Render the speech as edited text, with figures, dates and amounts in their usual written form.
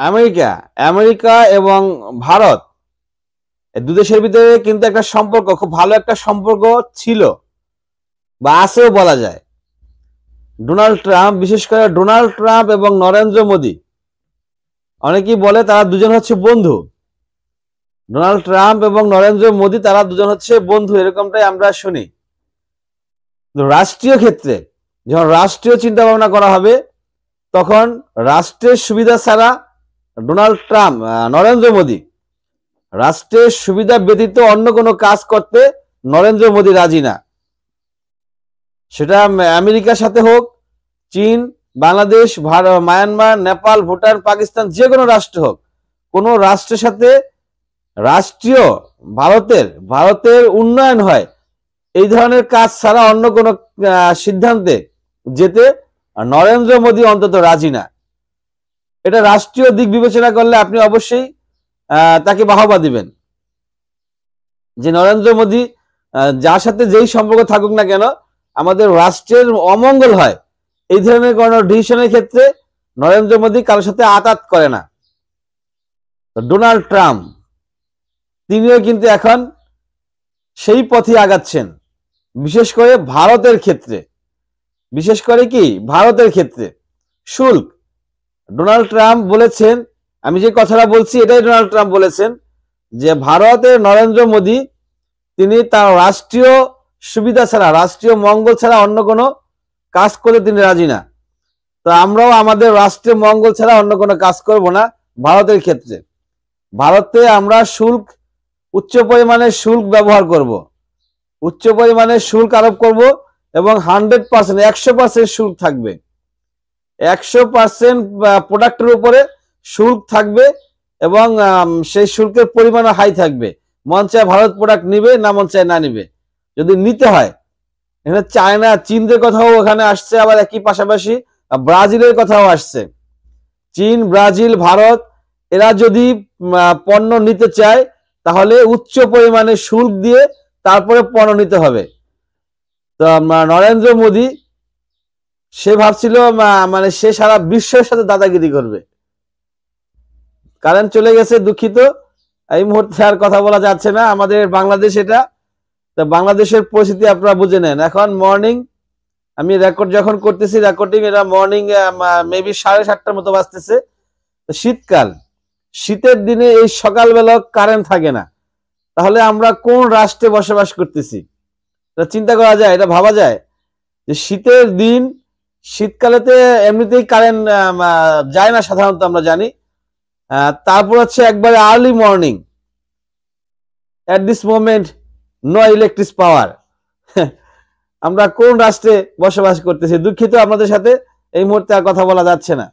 America America এবং ভারত এই দু দেশের ভিতরে কিন্তু একটা সম্পর্ক, খুব ভালো একটা সম্পর্ক ছিল বা আছেও বলা যায়। ডোনাল্ড ট্রাম্প, বিশেষ করে ডোনাল্ড ট্রাম্প এবং নরেন্দ্র মোদী, অনেকেই বলে তারা দুজন হচ্ছে বন্ধু। ডোনাল্ড ট্রাম্প এবং নরেন্দ্র মোদী তারা দুজন হচ্ছে বন্ধু, এরকমটাই আমরা শুনি। রাষ্ট্রীয় ক্ষেত্রে যখন রাষ্ট্রীয় চিন্তা ভাবনা করা হবে, তখন রাষ্ট্রের সুবিধা ছাড়া ডোনাল্ড ট্রাম্প, নরেন্দ্র মোদী রাষ্ট্রের সুবিধা ব্যতীত অন্য কোনো কাজ করতে নরেন্দ্র মোদী রাজি না। সেটা আমেরিকার সাথে হোক, চীন, বাংলাদেশ, ভারত, মায়ানমার, নেপাল, ভুটান, পাকিস্তান, যে কোনো রাষ্ট্র হোক, কোনো রাষ্ট্রের সাথে রাষ্ট্রীয় ভারতের উন্নয়ন হয় এই ধরনের কাজ ছাড়া অন্য কোনো সিদ্ধান্তে যেতে নরেন্দ্র মোদী অন্তত রাজি না। এটা রাষ্ট্রীয় দিক বিবেচনা করলে আপনি অবশ্যই তাকে বাহবা দিবেন যে নরেন্দ্র মোদী যার সাথে যেই সম্পর্ক থাকুক না কেন, আমাদের রাষ্ট্রের অমঙ্গল হয় এই ধরনের কোনো ডিসিশনের ক্ষেত্রে নরেন্দ্র মোদী কারোর সাথে আতাত করে না। ডোনাল্ড ট্রাম্প তিনিও কিন্তু এখন সেই পথে আগাচ্ছেন, বিশেষ করে ভারতের ক্ষেত্রে। বিশেষ করে কি ভারতের ক্ষেত্রে শুল্ক, ডোনাল্ড ট্রাম্প বলেছেন, আমি যে কথাটা বলছি এটাই ডোনাল্ড ট্রাম্প বলেছেন, যে ভারতের নরেন্দ্র মোদী তিনি তার রাষ্ট্রীয় সুবিধা ছাড়া, রাষ্ট্রীয় মঙ্গল ছাড়া অন্য কোনো কাজ করতে তিনি রাজি না। তো আমরাও আমাদের রাষ্ট্রীয় মঙ্গল ছাড়া অন্য কোনো কাজ করব না। ভারতের ক্ষেত্রে ভারতে আমরা শুল্ক, উচ্চ পরিমাণের শুল্ক ব্যবহার করব, উচ্চ পরিমাণের শুল্ক আরোপ করব এবং 100%, 100% শুল্ক থাকবে। 100% প্রোডাক্টের উপরে শুল্ক থাকবে এবং সেই শুল্কের পরিমাণও হাই থাকবে। মন চায় ভারত প্রোডাক্ট নিবে, না মন চায় না নিবে। যদি নিতে হয়, এখানে চায়না, চীনের কথাও ওখানে আসছে, আবার একই পাশাপাশি ব্রাজিলের কথাও আসছে। চীন, ব্রাজিল, ভারত এরা যদি পণ্য নিতে চায় তাহলে উচ্চ পরিমাণে শুল্ক দিয়ে তারপরে পণ্য নিতে হবে। তো নরেন্দ্র মোদী সে ভাবছিল মানে সে সারা বিশ্বের সাথে দাদাগিরি করবে। কারেন্ট চলে গেছে, দুঃখিত, এই মুহূর্তে আর কথা বলা যাচ্ছে না। আমাদের বাংলাদেশ এটা, তো বাংলাদেশের পরিস্থিতি আপনারা বুঝে নেন। এখন মর্নিং, আমি রেকর্ড যখন করতেছি, রেকর্ডিং এটা মর্নিং মেবি 7:30টার মতো বাজতেছে। তো শীতকাল, শীতের দিনে এই সকালবেলা কারেন্ট থাকে না, তাহলে আমরা কোন রাষ্ট্রে বসবাস করতেছি? এটা চিন্তা করা যায়, এটা ভাবা যায় যে শীতের দিন, শীতকালেতে এমনিতেই কারেন্ট যায় না সাধারণত, আমরা জানি। তারপর হচ্ছে একবারে early morning, at this moment no electric power. আমরা কোন রাষ্ট্রে বসবাস করতেছি? দুঃখিত, আপনাদের সাথে এই মুহূর্তে আর কথা বলা যাচ্ছে না।